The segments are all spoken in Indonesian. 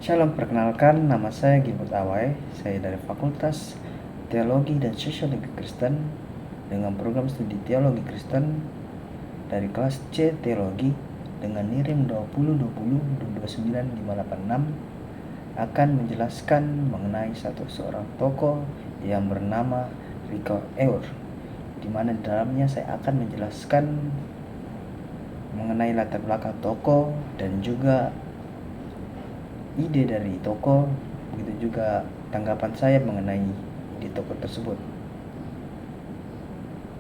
Shalom, perkenalkan nama saya Gilbert Awai. Saya dari Fakultas Teologi dan Sosiologi Kristen dengan program studi Teologi Kristen dari kelas C Teologi dengan NIRIM 2020-29586 akan menjelaskan mengenai seorang tokoh yang bernama Rico Eur, di mana di dalamnya saya akan menjelaskan mengenai latar belakang tokoh dan juga ide dari tokoh, begitu juga tanggapan saya mengenai ide tokoh tersebut.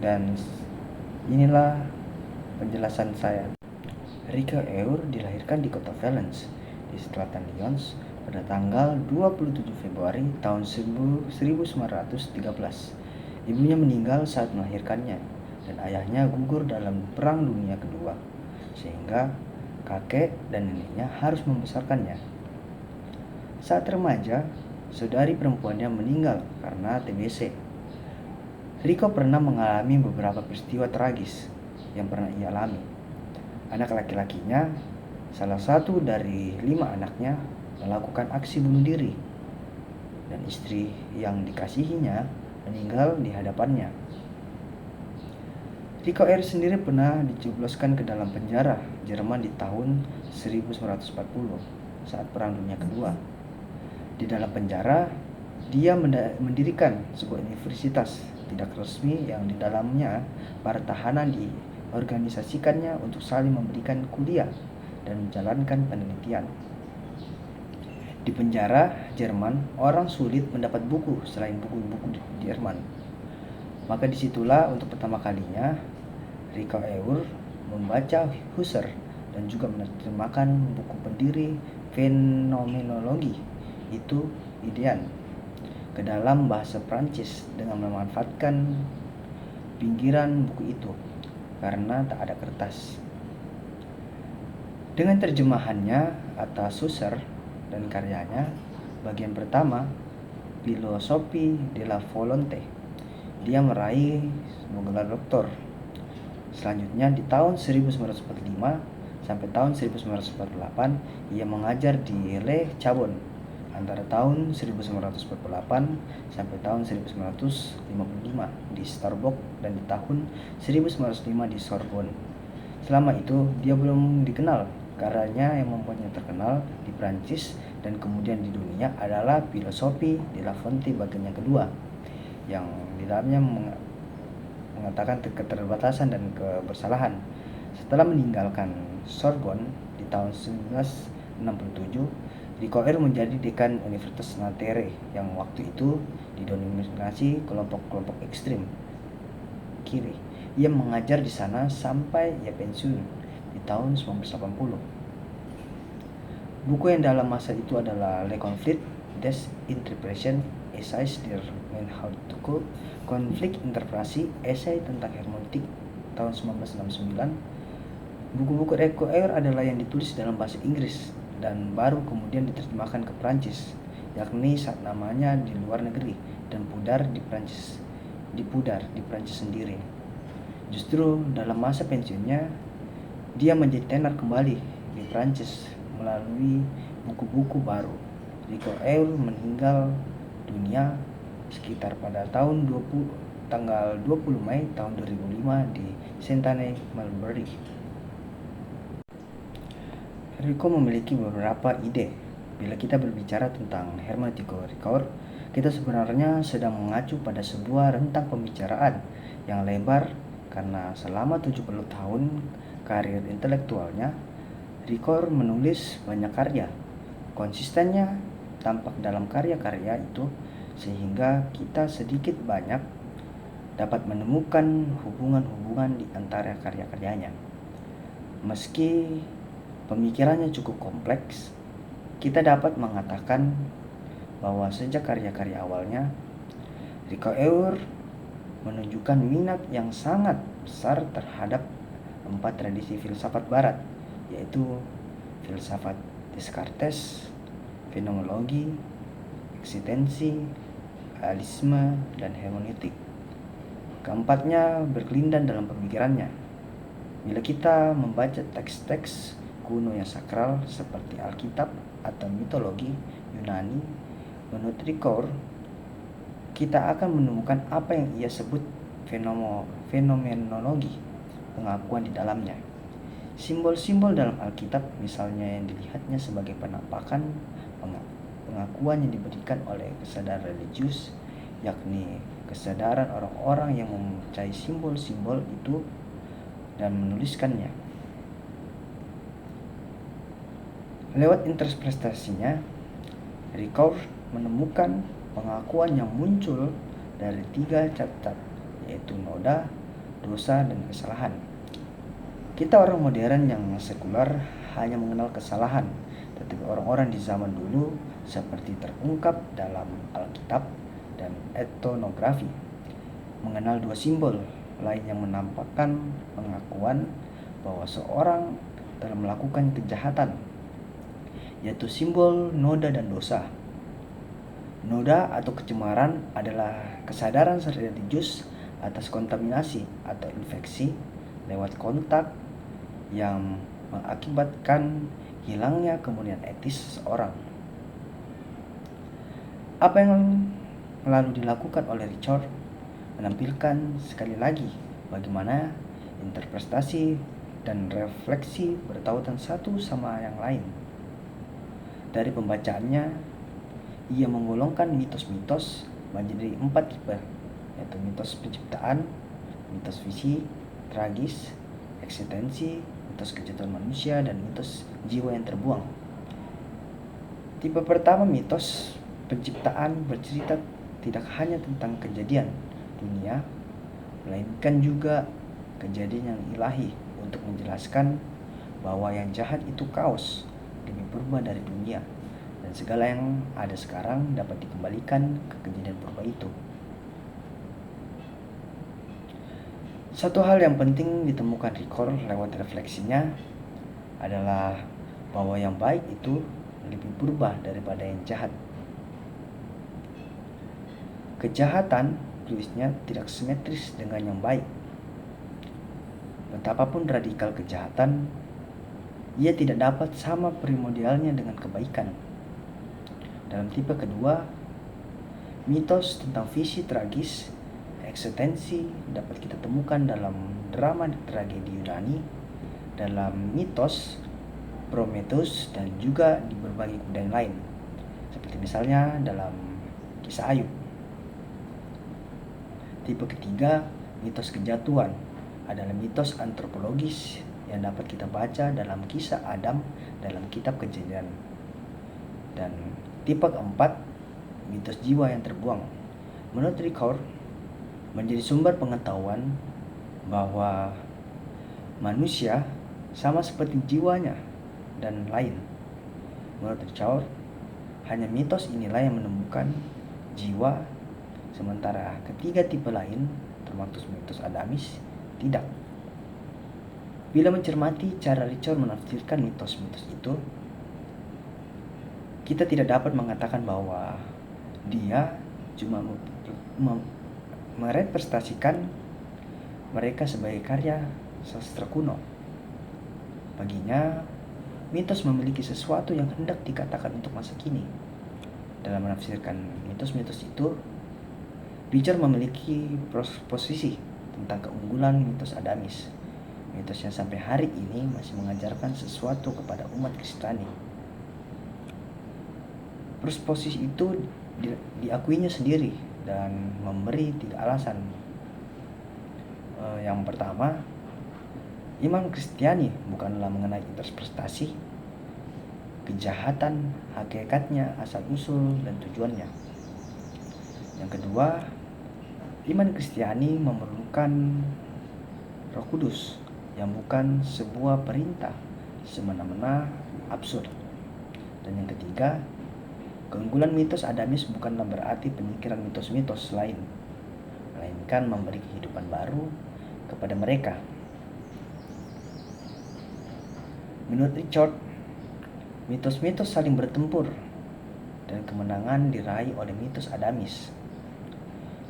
Dan inilah penjelasan saya. Rico Eur dilahirkan di kota Valence di selatan Lyons pada tanggal 27 Februari tahun 1913. Ibunya meninggal saat melahirkannya dan ayahnya gugur dalam Perang Dunia Kedua, sehingga kakek dan neneknya harus membesarkannya. Saat remaja, saudari perempuannya meninggal karena TBC. Rico pernah mengalami beberapa peristiwa tragis yang pernah ia alami. Anak laki-lakinya, salah satu dari 5 anaknya, melakukan aksi bunuh diri, dan istri yang dikasihinya meninggal di hadapannya. Rico Eur sendiri pernah dijebloskan ke dalam penjara Jerman di tahun 1940 saat Perang Dunia Kedua. Di dalam penjara, dia mendirikan sebuah universitas tidak resmi yang di dalamnya para tahanan diorganisasikannya untuk saling memberikan kuliah dan menjalankan penelitian. Di penjara Jerman, orang sulit mendapat buku selain buku-buku Jerman. Maka disitulah untuk pertama kalinya Rico Eur membaca Husserl dan juga menerjemahkan buku pendiri fenomenologi itu Idean ke dalam bahasa Prancis dengan memanfaatkan pinggiran buku itu karena tak ada kertas. Dengan terjemahannya atas Husserl dan karyanya, bagian pertama, Filosofi de la Volonté, dia meraih gelar doktor. Selanjutnya di tahun 1945 sampai tahun 1948 ia mengajar di Le Chabon antara tahun 1948 sampai tahun 1955 di Starbucks dan di tahun 1905 di Sorbonne. Selama itu dia belum dikenal. Karyanya yang membuatnya terkenal di Prancis dan kemudian di dunia adalah Filosofi de la Fonte bagian yang kedua, yang di dalamnya mengatakan keterbatasan dan kebersalahan. Setelah meninggalkan Sorbonne di tahun 1967, Rico Eur menjadi dekan Universitas Nanterre yang waktu itu didominasi kelompok-kelompok ekstrim kiri. Ia mengajar di sana sampai ia pensiun di tahun 1980. Buku yang dalam masa itu adalah Le Conflit des Interpretations, Essays der Menschheitskultur, Konflik Interpretasi, esai tentang hermeneutik tahun 1969. Buku-buku Rico Eur adalah yang ditulis dalam bahasa Inggris dan baru kemudian diterjemahkan ke Prancis, yakni saat namanya di luar negeri dan dipudar di Prancis sendiri. Justru dalam masa pensiunnya, dia menjadi tenar kembali di Prancis melalui buku-buku baru. Rico Eur meninggal dunia sekitar pada tanggal 20 Mei tahun 2005 di Saint-Anne, Mulberry. Rico memiliki beberapa ide. Bila kita berbicara tentang hermeneutiko Rico, kita sebenarnya sedang mengacu pada sebuah rentang pembicaraan yang lebar karena selama 70 tahun karir intelektualnya, Rico menulis banyak karya. Konsistennya tampak dalam karya-karya itu sehingga kita sedikit banyak dapat menemukan hubungan-hubungan di antara karya-karyanya. Meski pemikirannya cukup kompleks, kita dapat mengatakan bahwa sejak karya-karya awalnya, Rico Eur menunjukkan minat yang sangat besar terhadap 4 tradisi filsafat barat, yaitu filsafat Descartes, fenomenologi, eksistensi, realisme, dan hermeneutik. Keempatnya berkelindan dalam pemikirannya. Bila kita membaca teks-teks kuno yang sakral seperti Alkitab atau mitologi Yunani, menurut Ricoeur, kita akan menemukan apa yang ia sebut fenomenologi pengakuan di dalamnya. Simbol-simbol dalam Alkitab misalnya yang dilihatnya sebagai penampakan pengakuan yang diberikan oleh kesadaran religius, yakni kesadaran orang-orang yang mempercayai simbol-simbol itu dan menuliskannya. Lewat interpretasinya, Ricoeur menemukan pengakuan yang muncul dari 3 catatan, yaitu noda, dosa, dan kesalahan. Kita orang modern yang sekuler hanya mengenal kesalahan, tetapi orang-orang di zaman dulu seperti terungkap dalam Alkitab dan etnografi mengenal 2 simbol lain yang menampakkan pengakuan bahwa seorang telah melakukan kejahatan, yaitu simbol noda dan dosa. Noda atau kecemaran adalah kesadaran religius atas kontaminasi atau infeksi lewat kontak yang mengakibatkan hilangnya kemuliaan etis seseorang. Apa yang lalu dilakukan oleh Ricoeur menampilkan sekali lagi bagaimana interpretasi dan refleksi bertautan satu sama yang lain. Dari pembacaannya, ia menggolongkan mitos-mitos menjadi 4 tipe, yaitu mitos penciptaan, mitos visi, tragis, eksistensi, mitos kejatuhan manusia, dan mitos jiwa yang terbuang. Tipe pertama, mitos penciptaan, bercerita tidak hanya tentang kejadian dunia, melainkan juga kejadian yang ilahi untuk menjelaskan bahwa yang jahat itu kaos, lebih purba dari dunia, dan segala yang ada sekarang dapat dikembalikan ke kejadian purba itu. Satu hal yang penting ditemukan Ricoeur lewat refleksinya adalah bahwa yang baik itu lebih purba daripada yang jahat. Kejahatan, tulisnya, tidak simetris dengan yang baik. Betapapun radikal kejahatan, ia tidak dapat sama primordialnya dengan kebaikan. Dalam tipe kedua, mitos tentang visi tragis, eksistensi dapat kita temukan dalam drama tragedi Yunani, dalam mitos Prometheus, dan juga di berbagai kebudayaan lain, seperti misalnya dalam kisah Ayub. Tipe ketiga, mitos kejatuhan, adalah mitos antropologis yang dapat kita baca dalam kisah Adam dalam kitab Kejadian. Dan tipe keempat, mitos jiwa yang terbuang, menurut Ricoeur menjadi sumber pengetahuan bahwa manusia sama seperti jiwanya dan lain. Menurut Ricoeur, hanya mitos inilah yang menemukan jiwa, sementara ketiga tipe lain, termasuk mitos Adamis, tidak. Bila mencermati cara Ricoeur menafsirkan mitos-mitos itu, kita tidak dapat mengatakan bahwa dia cuma merepresentasikan mereka sebagai karya sastra kuno. Baginya, mitos memiliki sesuatu yang hendak dikatakan untuk masa kini. Dalam menafsirkan mitos-mitos itu, Ricoeur memiliki posisi tentang keunggulan mitos Adamis, mitos yang sampai hari ini masih mengajarkan sesuatu kepada umat Kristiani. Posisi itu diakuinya sendiri dan memberi 3 alasan. Yang pertama, iman Kristiani bukanlah mengenai interpretasi kejahatan, hakikatnya, asal-usul, dan tujuannya. Yang kedua, iman Kristiani memerlukan Roh Kudus yang bukan sebuah perintah semena-mena absurd. Dan yang ketiga, keunggulan mitos Adamis bukanlah berarti penyingkiran mitos-mitos lain, melainkan memberi kehidupan baru kepada mereka. Menurut Ricoeur, mitos-mitos saling bertempur dan kemenangan diraih oleh mitos Adamis.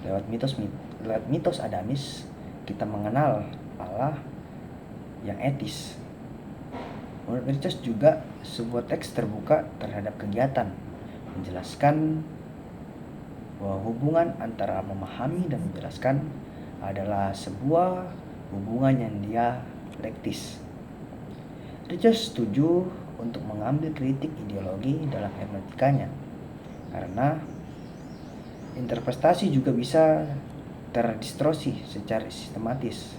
Lewat mitos Adamis, kita mengenal Allah yang etis. Menurut Richard juga sebuah teks terbuka terhadap kegiatan, menjelaskan bahwa hubungan antara memahami dan menjelaskan adalah sebuah hubungan yang dialektis. Richard setuju untuk mengambil kritik ideologi dalam hermeneutikanya, karena interpretasi juga bisa terdistorsi secara sistematis.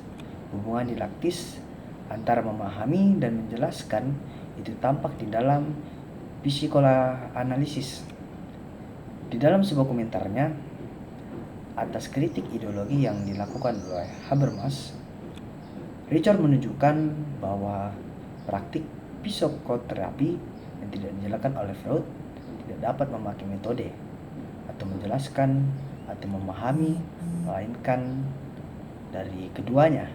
Hubungan dialektis antara memahami dan menjelaskan itu tampak di dalam psikoanalisis. Di dalam sebuah komentarnya atas kritik ideologi yang dilakukan oleh Habermas, Richard menunjukkan bahwa praktik psikoterapi yang tidak dijelaskan oleh Freud tidak dapat memakai metode atau menjelaskan atau memahami, melainkan dari keduanya.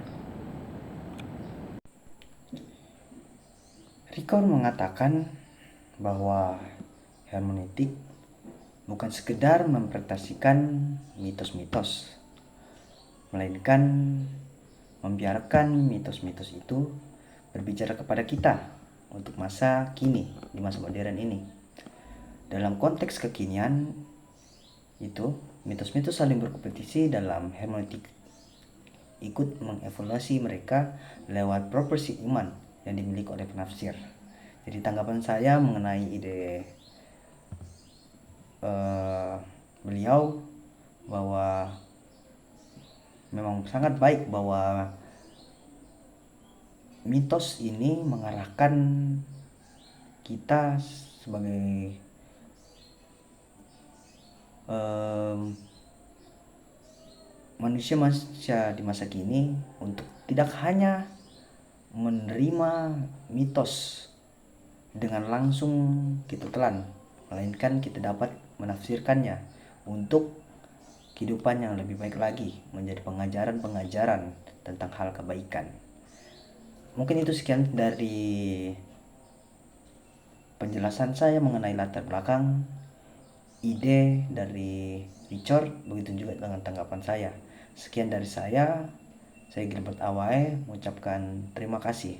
Ricoeur mengatakan bahwa hermeneutik bukan sekedar menginterpretasikan mitos-mitos, melainkan membiarkan mitos-mitos itu berbicara kepada kita untuk masa kini, di masa modern ini. Dalam konteks kekinian itu, mitos-mitos saling berkompetisi dalam hermeneutik, ikut mengevaluasi mereka lewat proporsi iman yang dimiliki oleh penafsir. Jadi tanggapan saya mengenai ide beliau bahwa memang sangat baik bahwa mitos ini mengarahkan kita sebagai manusia di masa kini untuk tidak hanya menerima mitos dengan langsung kita telan, melainkan kita dapat menafsirkannya untuk kehidupan yang lebih baik lagi, menjadi pengajaran-pengajaran tentang hal kebaikan. Mungkin itu sekian dari penjelasan saya mengenai latar belakang ide dari Richard, begitu juga dengan tanggapan saya. Sekian dari saya Gilbert Awae mengucapkan terima kasih.